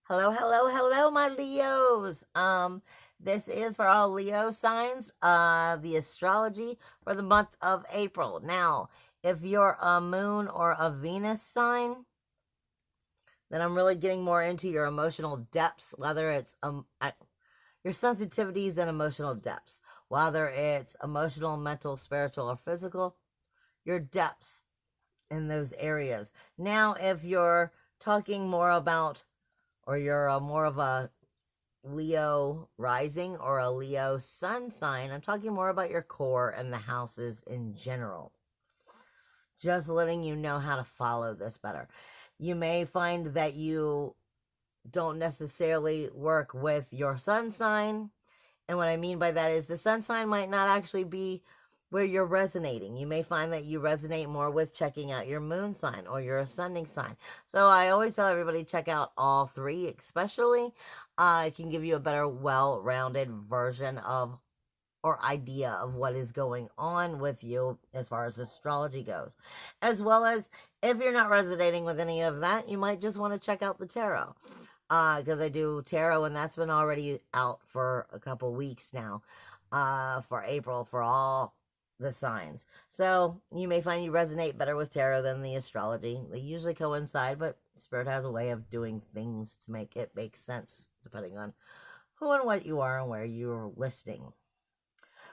Hello, hello, hello, my Leos. This is for all Leo signs, the astrology for the month of April. Now, if you're a moon or a Venus sign, then I'm really getting more into your emotional depths, whether it's your sensitivities and emotional depths, whether it's emotional, mental, spiritual, or physical, your depths in those areas. Now, if you're talking more about, or you're more of a Leo rising or a Leo sun sign, I'm talking more about your core and the houses in general. Just letting you know how to follow this better. You may find that you don't necessarily work with your sun sign. And what I mean by that is the sun sign might not actually be where you're resonating. You may find that you resonate more with checking out your moon sign or your ascending sign. So I always tell everybody check out all three, especially. It can give you a better, well-rounded version of or idea of what is going on with you as far as astrology goes. As well as if you're not resonating with any of that, you might just want to check out the tarot. Because I do tarot, and that's been already out for a couple weeks now, for April, for all the signs. So you may find you resonate better with tarot than the astrology. They usually coincide, but Spirit has a way of doing things to make it make sense, depending on who and what you are and where you're listening.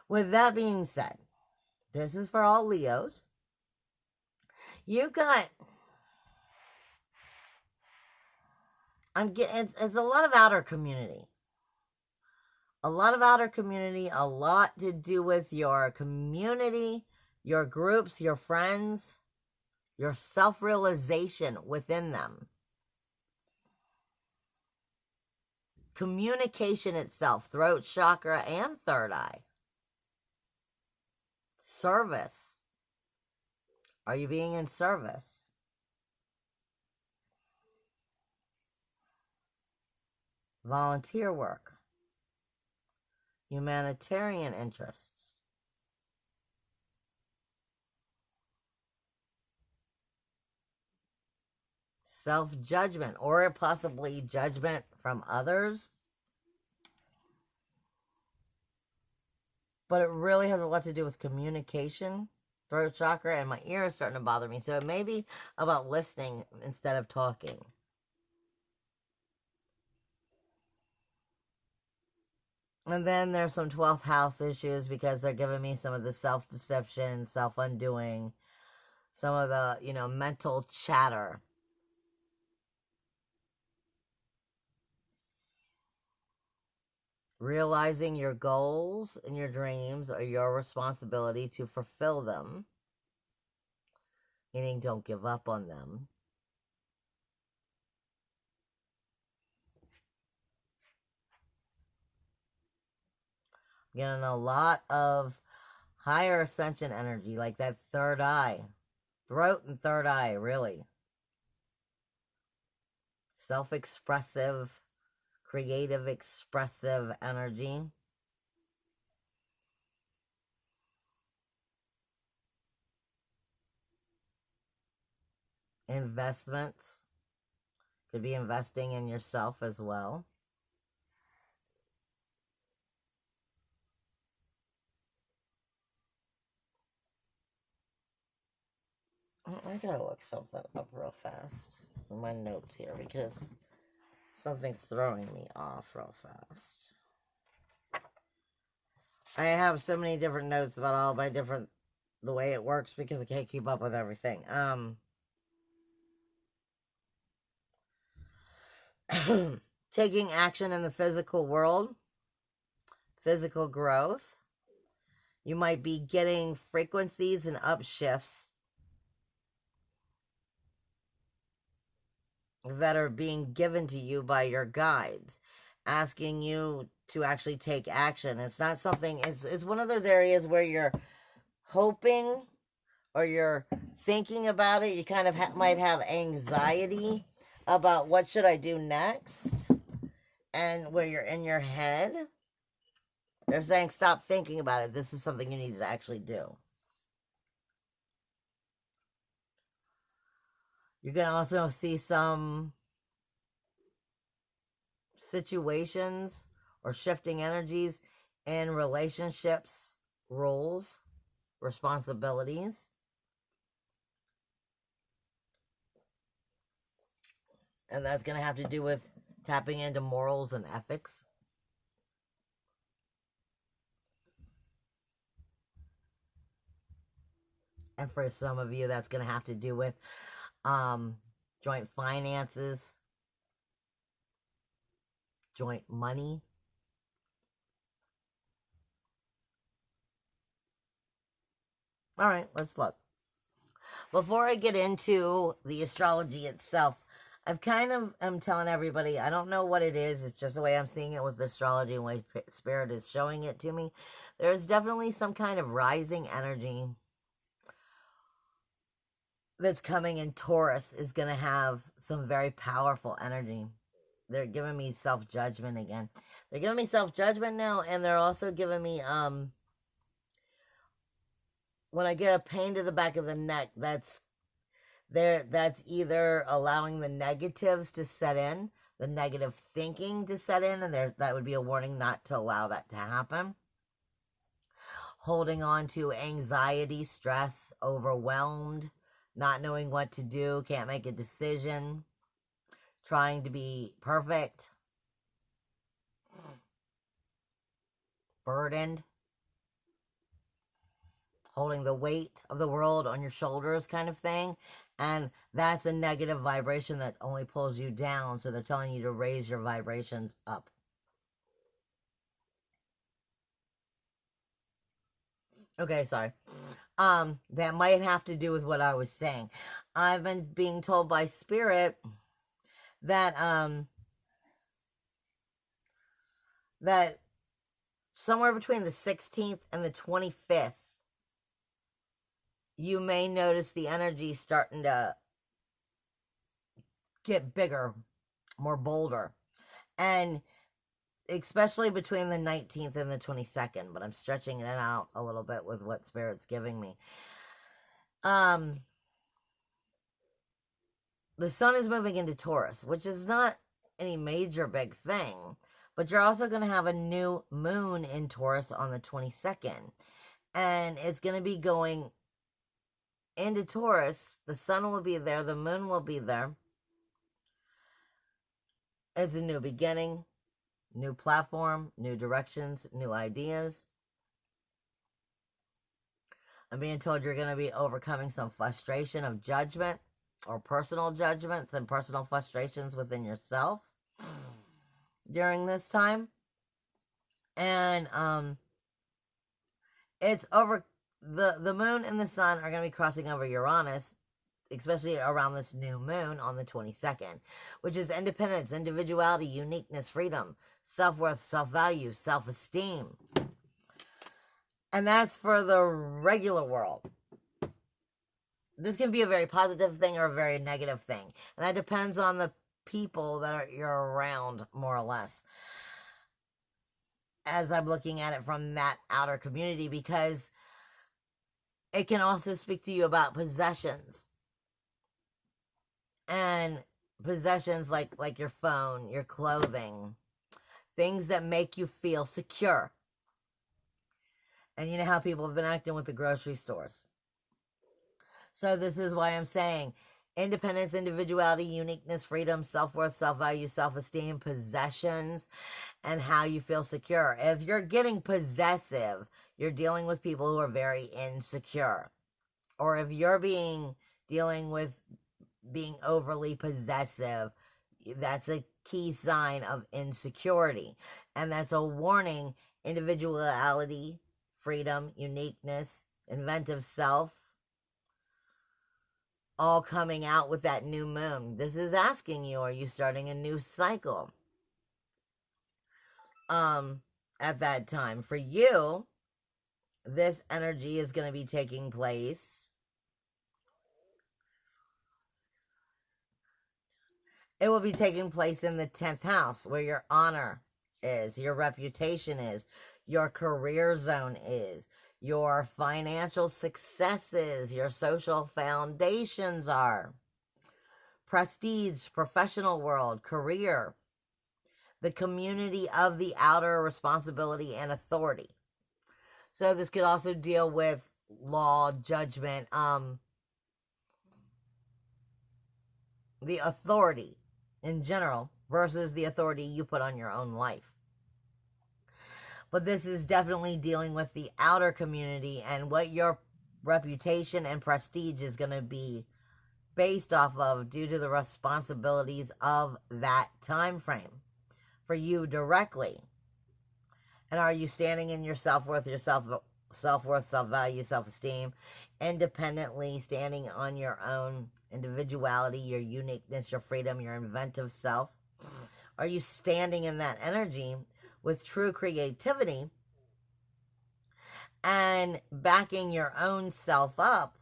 With that being said, this is for all Leos. You've got, I'm getting, it's a lot of outer community. A lot of outer community, a lot to do with your community, your groups, your friends, your self-realization within them. Communication itself, throat chakra and third eye. Service. Are you being in service? Volunteer work. Humanitarian interests. Self-judgment, or possibly judgment from others. But it really has a lot to do with communication, throat chakra, and my ear is starting to bother me. So it may be about listening instead of talking. And then there's some 12th house issues because they're giving me some of the self-deception, self-undoing, some of the, mental chatter. Realizing your goals and your dreams are your responsibility to fulfill them. Meaning don't give up on them. Getting a lot of higher ascension energy, like that third eye. Throat and third eye, really. Self-expressive, creative, expressive energy. Investments. Could be investing in yourself as well. I gotta look something up real fast in my notes here because something's throwing me off real fast. I have so many different notes about all my different, the way it works because I can't keep up with everything. Taking action in the physical world, physical growth. You might be getting frequencies and upshifts that are being given to you by your guides, asking you to actually take action. It's not something, it's one of those areas where you're hoping or you're thinking about it. You kind of might have anxiety about what should I do next, and where you're in your head, they're saying stop thinking about it. This is something you need to actually do. You can also see some situations or shifting energies in relationships, roles, responsibilities. And that's going to have to do with tapping into morals and ethics. And for some of you, that's going to have to do with joint finances, joint money. All right, let's look. Before I get into the astrology itself, I've kind of am telling everybody, I don't know what it is. It's just the way I'm seeing it with astrology and the way Spirit is showing it to me. There's definitely some kind of rising energy that's coming in. Taurus is going to have some very powerful energy. They're giving me self-judgment again. They're giving me self-judgment now, and they're also giving me, when I get a pain to the back of the neck, that's either allowing the negatives to set in, the negative thinking to set in, and that would be a warning not to allow that to happen. Holding on to anxiety, stress, overwhelmed, not knowing what to do, can't make a decision, trying to be perfect, burdened, holding the weight of the world on your shoulders kind of thing. And that's a negative vibration that only pulls you down. So they're telling you to raise your vibrations up. Okay, sorry. That might have to do with what I was saying. I've been being told by Spirit that that somewhere between the 16th and the 25th, you may notice the energy starting to get bigger, more bolder. And especially between the 19th and the 22nd, but I'm stretching it out a little bit with what Spirit's giving me. The sun is moving into Taurus, which is not any major big thing, but you're also going to have a new moon in Taurus on the 22nd. And it's going to be going into Taurus. The sun will be there. The moon will be there. It's a new beginning, new platform, new directions, new ideas. I'm being told you're going to be overcoming some frustration of judgment or personal judgments and personal frustrations within yourself during this time. And it's over. The moon and the sun are going to be crossing over Uranus, especially around this new moon on the 22nd, which is independence, individuality, uniqueness, freedom, self-worth, self-value, self-esteem. And that's for the regular world. This can be a very positive thing or a very negative thing. And that depends on the people that you're around, more or less, as I'm looking at it from that outer community, because it can also speak to you about possessions. And possessions like your phone, your clothing, things that make you feel secure. And you know how people have been acting with the grocery stores. So this is why I'm saying independence, individuality, uniqueness, freedom, self-worth, self-value, self-esteem, possessions, and how you feel secure. If you're getting possessive, you're dealing with people who are very insecure. Or if you're dealing with being overly possessive, that's a key sign of insecurity. And that's a warning. Individuality, freedom, uniqueness, inventive self, all coming out with that new moon. This is asking you, are you starting a new cycle at that time? For you, this energy is going to be taking place. It will be taking place in the 10th house, where your honor is, your reputation is, your career zone is, your financial successes, your social foundations are. Prestige, professional world, career. the community of the outer responsibility and authority. So this could also deal with law, judgment, the authority in general versus the authority you put on your own life. But this is definitely dealing with the outer community and what your reputation and prestige is going to be based off of due to the responsibilities of that time frame for you directly. And are you standing in your self-worth, your self-worth, self-value, self-esteem, independently standing on your own individuality, your uniqueness, your freedom, your inventive self? Are you standing in that energy with true creativity and backing your own self up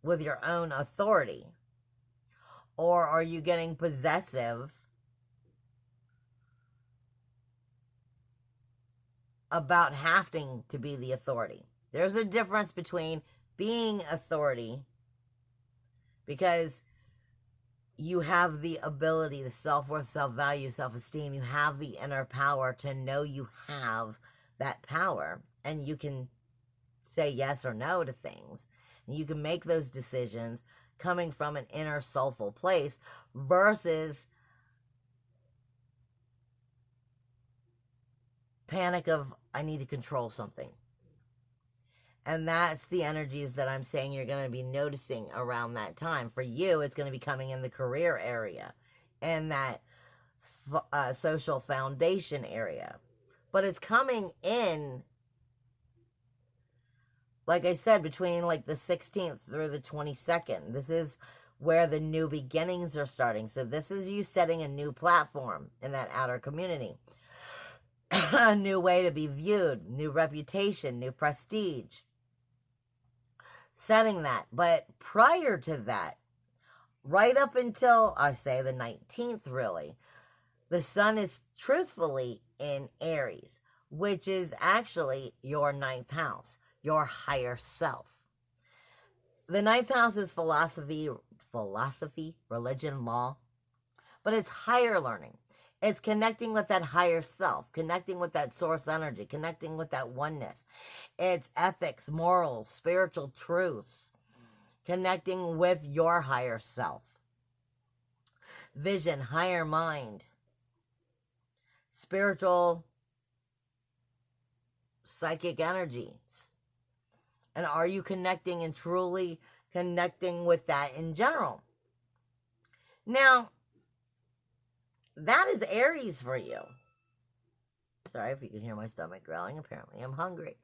with your own authority? Or are you getting possessive about having to be the authority? There's a difference between being authority because you have the ability, the self-worth, self-value, self-esteem. You have the inner power to know you have that power, and you can say yes or no to things. And you can make those decisions coming from an inner soulful place versus panic of, I need to control something. And that's the energies that I'm saying you're going to be noticing around that time. For you, it's going to be coming in the career area and that social foundation area. But it's coming in, like I said, between like the 16th through the 22nd. This is where the new beginnings are starting. So this is you setting a new platform in that outer community. A new way to be viewed, new reputation, new prestige. Setting that. But prior to that, right up until, I say, the 19th, really, the sun is truthfully in Aries, which is actually your 9th house, your higher self. The 9th house is philosophy, religion, law, but it's higher learning. It's connecting with that higher self, connecting with that source energy, connecting with that oneness. It's ethics, morals, spiritual truths, connecting with your higher self. Vision, higher mind, spiritual, psychic energies. And are you connecting and truly connecting with that in general? Now, that is Aries for you. Sorry if you can hear my stomach growling. Apparently I'm hungry.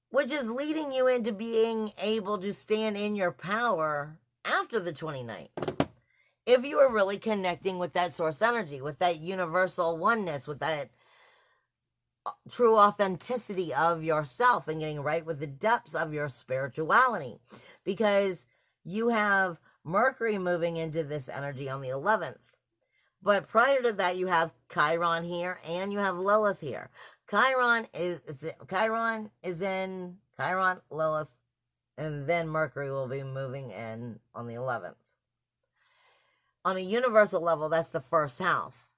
Which is leading you into being able to stand in your power after the 29th. If you are really connecting with that source energy, with that universal oneness, with that true authenticity of yourself and getting right with the depths of your spirituality. Because you have Mercury moving into this energy on the 11th. But prior to that, you have Chiron here and you have Lilith here. Chiron is in Chiron, Lilith, and then Mercury will be moving in on the 11th. On a universal level, that's the first house,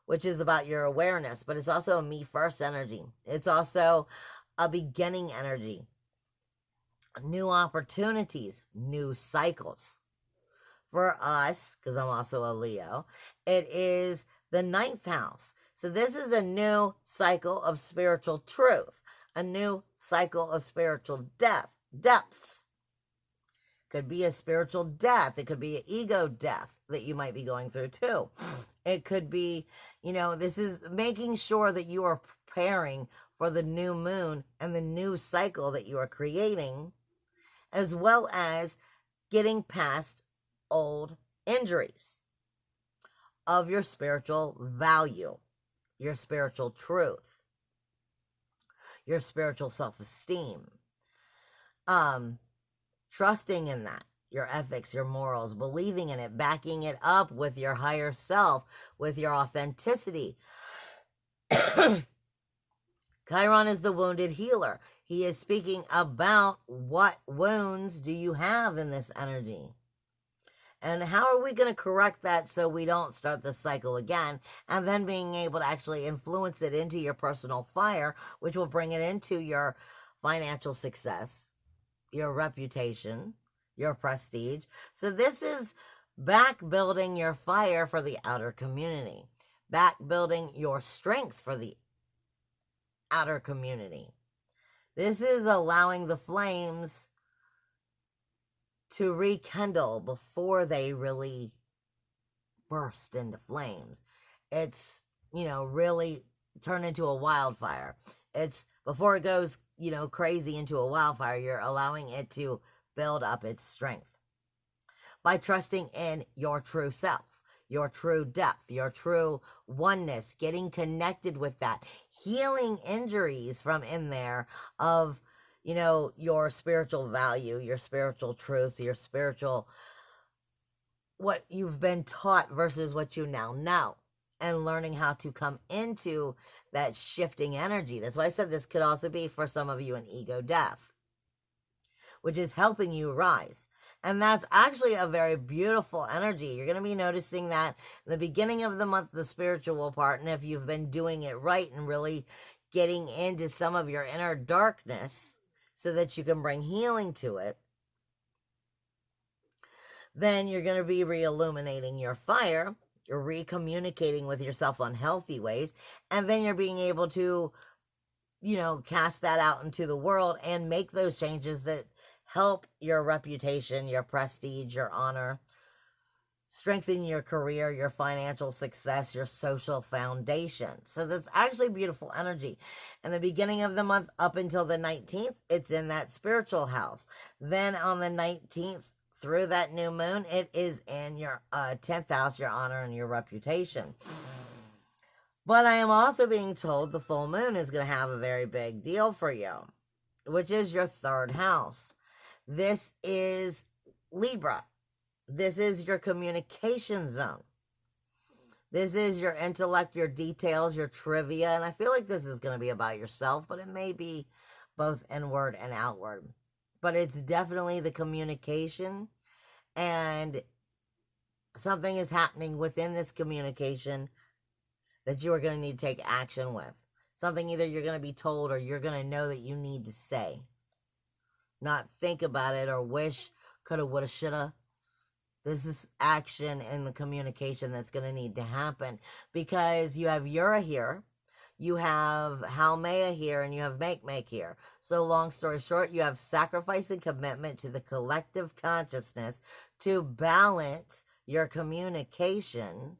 which is about your awareness, but it's also a me first energy. It's also a beginning energy. New opportunities, new cycles. For us, because I'm also a Leo, it is the 9th house. So this is a new cycle of spiritual truth, a new cycle of spiritual depths. Could be a spiritual death. It could be an ego death that you might be going through too. It could be, this is making sure that you are preparing for the new moon and the new cycle that you are creating, as well as getting past old injuries of your spiritual value, your spiritual truth, your spiritual self-esteem, trusting in that, your ethics, your morals, believing in it, backing it up with your higher self, with your authenticity. Chiron is the wounded healer. He is speaking about what wounds do you have in this energy. And how are we going to correct that so we don't start the cycle again? And then being able to actually influence it into your personal fire, which will bring it into your financial success, your reputation, your prestige. So this is back building your fire for the outer community, back building your strength for the outer community. This is allowing the flames to rekindle before they really burst into flames. It's, really turn into a wildfire. It's before it goes, crazy into a wildfire, you're allowing it to build up its strength by trusting in your true self, your true depth, your true oneness, getting connected with that, healing injuries from in there of, your spiritual value, your spiritual truth, your spiritual, what you've been taught versus what you now know, and learning how to come into that shifting energy. That's why I said this could also be for some of you an ego death, which is helping you rise. And that's actually a very beautiful energy. You're going to be noticing that in the beginning of the month, the spiritual part, and if you've been doing it right and really getting into some of your inner darkness so that you can bring healing to it, then you're going to be re-illuminating your fire. You're recommunicating with yourself on healthy ways, and then you're being able to, cast that out into the world and make those changes that help your reputation, your prestige, your honor, strengthen your career, your financial success, your social foundation. So that's actually beautiful energy. In the beginning of the month up until the 19th, it's in that spiritual house. Then on the 19th, through that new moon, it is in your 10th house, your honor and your reputation. But I am also being told the full moon is going to have a very big deal for you, which is your 3rd house. This is Libra. This is your communication zone. This is your intellect, your details, your trivia. And I feel like this is going to be about yourself, but it may be both inward and outward. But it's definitely the communication, and something is happening within this communication that you are going to need to take action with. Something either you're going to be told or you're going to know that you need to say. Not think about it or wish, coulda, woulda, shoulda. This is action in the communication that's going to need to happen, because you have Ura here, you have Haumea here, and you have Make here. So long story short, you have sacrifice and commitment to the collective consciousness to balance your communication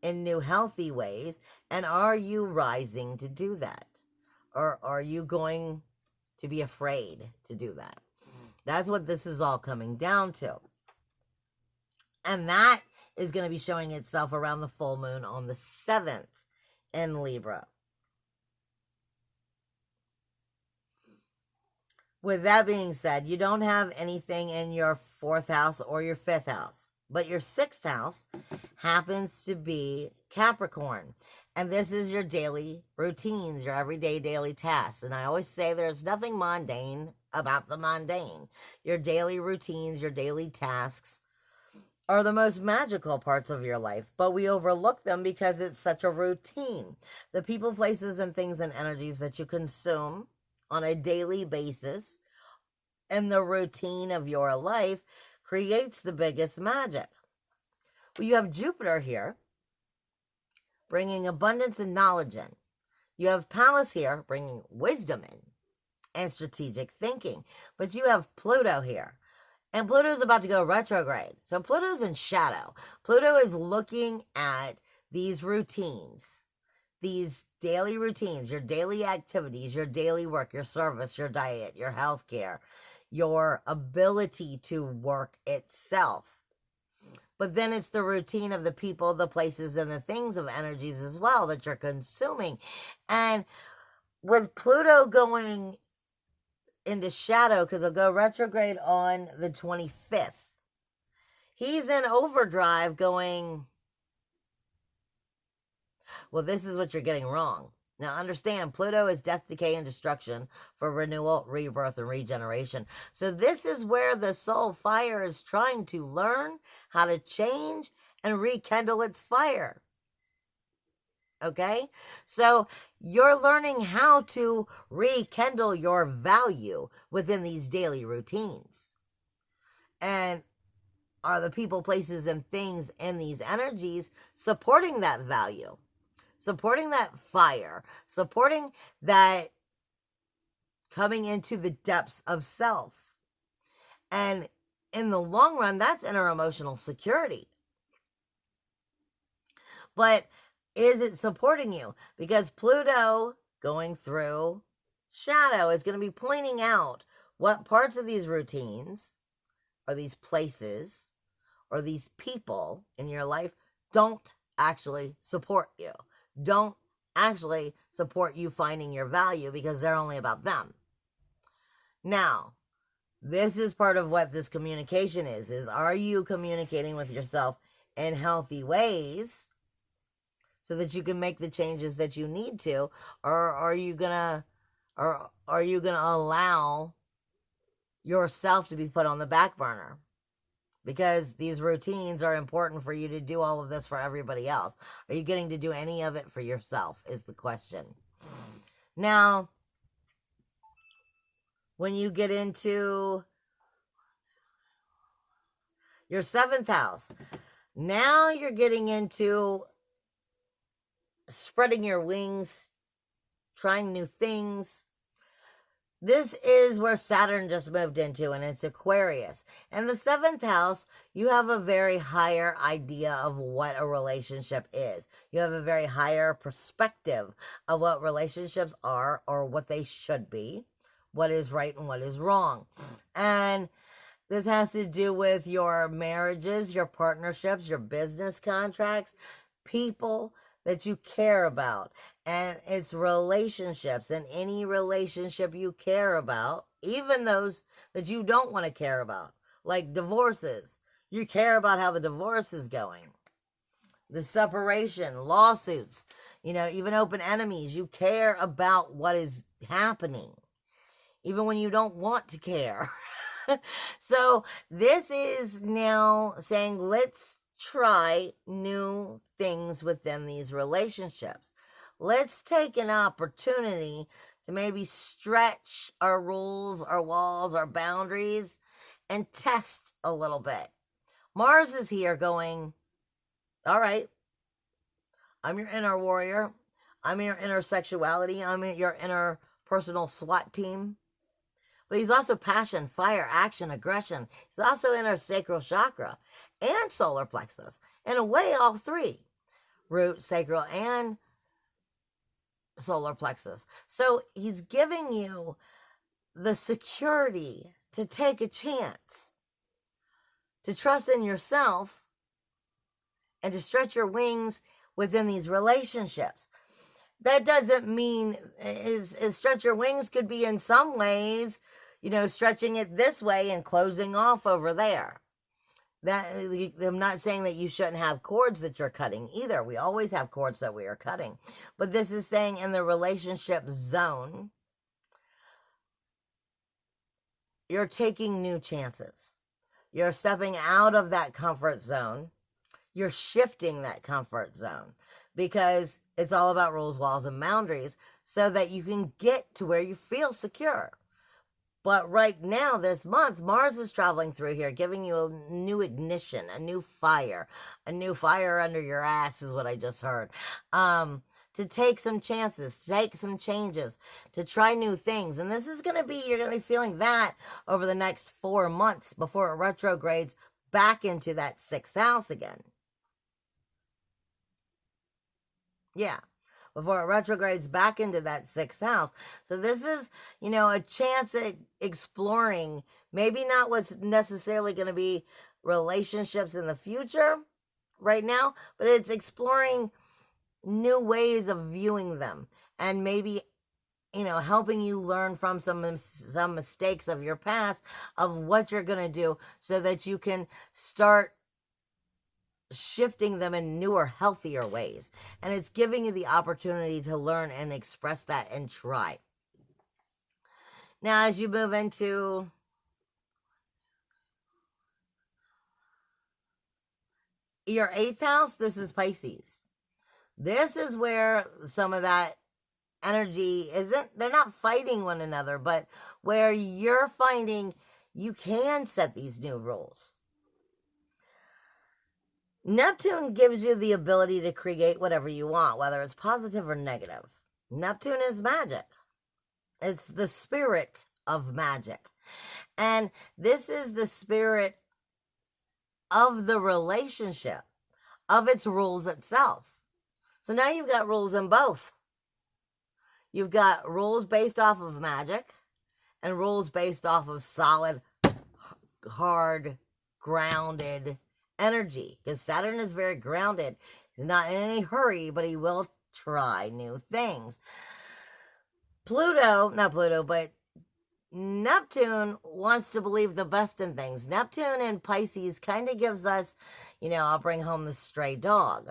in new healthy ways. And are you rising to do that? Or are you going to be afraid to do that? That's what this is all coming down to. And that is going to be showing itself around the full moon on the 7th in Libra. With that being said, you don't have anything in your 4th house or your 5th house, but your 6th house happens to be Capricorn. And this is your daily routines, your everyday daily tasks. And I always say there's nothing mundane about the mundane. Your daily routines, your daily tasks are the most magical parts of your life, but we overlook them because it's such a routine. The people, places, and things and energies that you consume on a daily basis and the routine of your life creates the biggest magic. Well, you have Jupiter here, bringing abundance and knowledge in. You have Pallas here, bringing wisdom in and strategic thinking. But you have Pluto here. And Pluto's about to go retrograde. So Pluto's in shadow. Pluto is looking at these routines, these daily routines, your daily activities, your daily work, your service, your diet, your healthcare, your ability to work itself. But then it's the routine of the people, the places, and the things of energies as well that you're consuming. And with Pluto going into shadow, because he'll go retrograde on the 25th, he's in overdrive going, well, this is what you're getting wrong. Now understand, Pluto is death, decay, and destruction for renewal, rebirth, and regeneration. So this is where the soul fire is trying to learn how to change and rekindle its fire. Okay? So you're learning how to rekindle your value within these daily routines. And are the people, places, and things in these energies supporting that value? Supporting that fire, supporting that coming into the depths of self. And in the long run, that's inner emotional security. But is it supporting you? Because Pluto going through shadow is going to be pointing out what parts of these routines or these places or these people in your life don't actually support you. Don't actually support you finding your value because they're only about them. Now, this is part of what this communication is are you communicating with yourself in healthy ways so that you can make the changes that you need to, or are you gonna allow yourself to be put on the back burner? Because these routines are important for you to do all of this for everybody else. Are you getting to do any of it for yourself is the question. Now, when you get into your 7th house, now you're getting into spreading your wings, trying new things. This is where Saturn just moved into, and it's Aquarius. And the 7th house, you have a very higher idea of what a relationship is. You have a very higher perspective of what relationships are or what they should be, what is right and what is wrong. And this has to do with your marriages, your partnerships, your business contracts, people that you care about, and it's relationships. And any relationship you care about, even those that you don't want to care about, like divorces, you care about how the divorce is going, the separation, lawsuits, even open enemies. You care about what is happening even when you don't want to care. So this is now saying, let's try new things within these relationships. Let's take an opportunity to maybe stretch our rules, our walls, our boundaries, and test a little bit. Mars is here going, all right, I'm your inner warrior. I'm your inner sexuality. I'm your inner personal SWAT team. But he's also passion, fire, action, aggression. He's also in our sacral chakra and solar plexus. In a way, all three. Root, sacral, and solar plexus. So he's giving you the security to take a chance, to trust in yourself, and to stretch your wings within these relationships. That doesn't mean is stretch your wings could be in some ways, stretching it this way and closing off over there. That I'm not saying that you shouldn't have cords that you're cutting either. We always have cords that we are cutting. But this is saying in the relationship zone, you're taking new chances. You're stepping out of that comfort zone. You're shifting that comfort zone because it's all about rules, walls, and boundaries so that you can get to where you feel secure. But right now, this month, Mars is traveling through here, giving you a new ignition, a new fire under your ass is what I just heard. To take some chances, to take some changes, to try new things. And this is going to be, you're going to be feeling that over the next 4 months before it retrogrades back into that 6th house again. Yeah. Before it retrogrades back into that 6th house. So this is, a chance at exploring, maybe not what's necessarily going to be relationships in the future right now, but it's exploring new ways of viewing them and maybe, helping you learn from some mistakes of your past of what you're going to do so that you can start shifting them in newer, healthier ways. And it's giving you the opportunity to learn and express that and try. Now, as you move into your 8th house, this is Pisces. This is where some of that energy isn't, they're not fighting one another, but where you're finding you can set these new rules. Neptune gives you the ability to create whatever you want, whether it's positive or negative. Neptune is magic. It's the spirit of magic. And this is the spirit of the relationship, of its rules itself. So now you've got rules in both. You've got rules based off of magic and rules based off of solid, hard, grounded energy. Because Saturn is very grounded. He's not in any hurry, but he will try new things. Neptune wants to believe the best in things. Neptune in Pisces kind of gives us, I'll bring home the stray dog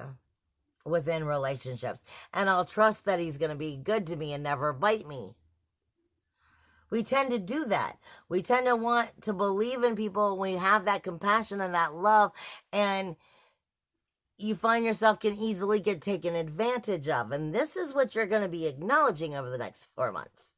within relationships. And I'll trust that he's going to be good to me and never bite me. We tend to do that. We tend to want to believe in people. We have that compassion and that love. And you find yourself can easily get taken advantage of. And this is what you're going to be acknowledging over the next 4 months.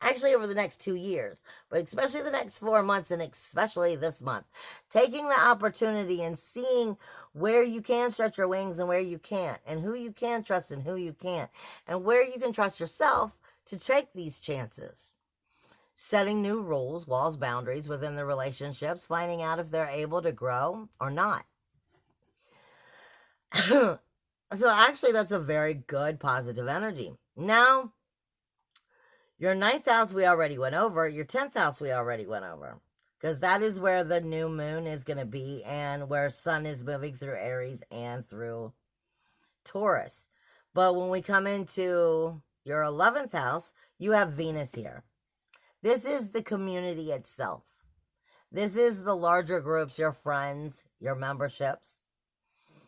Actually over the next 2 years, but especially the next 4 months, and especially this month. Taking the opportunity and seeing where you can stretch your wings and where you can't, and who you can trust and who you can't, and where you can trust yourself to take these chances. Setting new rules, walls, boundaries within the relationships, finding out if they're able to grow or not. So actually, that's a very good positive energy. Now, your 9th house we already went over. Your 10th house we already went over. Because that is where the new moon is going to be, and where Sun is moving through Aries and through Taurus. But when we come into your 11th house, you have Venus here. This is the community itself. This is the larger groups, your friends, your memberships.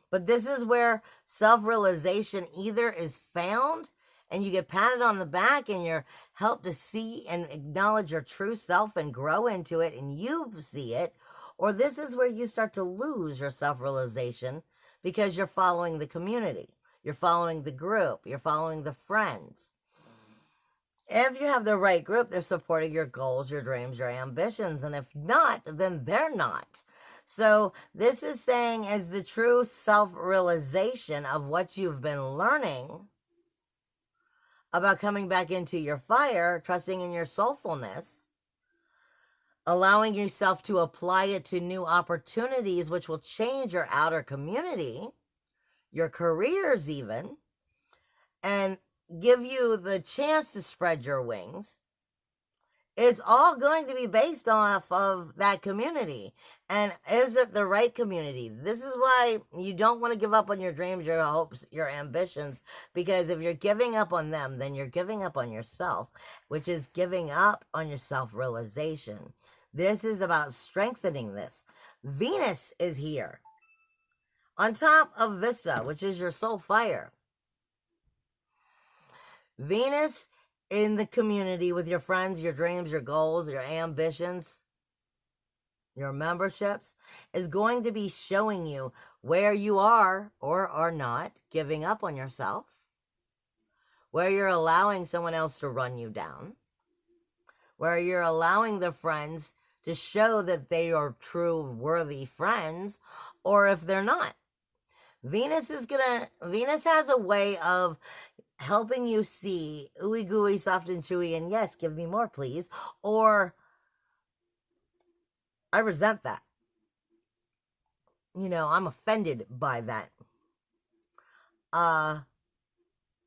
But this is where self-realization either is found and you get patted on the back and you're helped to see and acknowledge your true self and grow into it and you see it, or this is where you start to lose your self-realization because you're following the community. You're following the group. You're following the friends. If you have the right group, they're supporting your goals, your dreams, your ambitions. And if not, then they're not. So this is saying as the true self-realization of what you've been learning about coming back into your fire, trusting in your soulfulness, allowing yourself to apply it to new opportunities, which will change your outer community, your careers even, and give you the chance to spread your wings. It's all going to be based off of that community. And is it the right community? This is why you don't want to give up on your dreams, your hopes, your ambitions, because if you're giving up on them, then you're giving up on yourself, which is giving up on your self-realization. This is about strengthening this. Venus is here on top of Vista, which is your soul fire. Venus in the community with your friends, your dreams, your goals, your ambitions, your memberships, is going to be showing you where you are or are not giving up on yourself, where you're allowing someone else to run you down, where you're allowing the friends to show that they are true, worthy friends, or if they're not. Venus has a way of helping you see ooey gooey, soft and chewy, and yes, give me more, please. Or I resent that. I'm offended by that.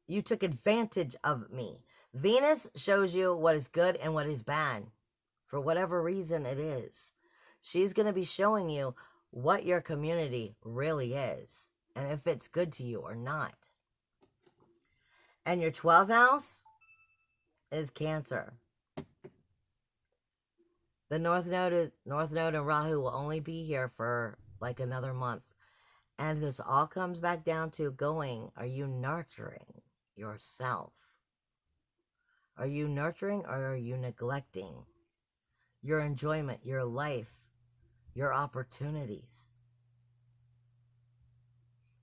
You took advantage of me. Venus shows you what is good and what is bad. For whatever reason it is. She's going to be showing you what your community really is. And if it's good to you or not. And your 12th house is Cancer. The North Node and Rahu will only be here for like another month. And this all comes back down to going, are you nurturing yourself? Are you nurturing or are you neglecting your enjoyment, your life, your opportunities?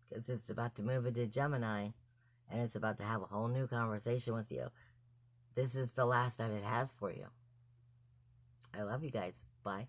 Because it's about to move into Gemini and it's about to have a whole new conversation with you. This is the last that it has for you. I love you guys. Bye.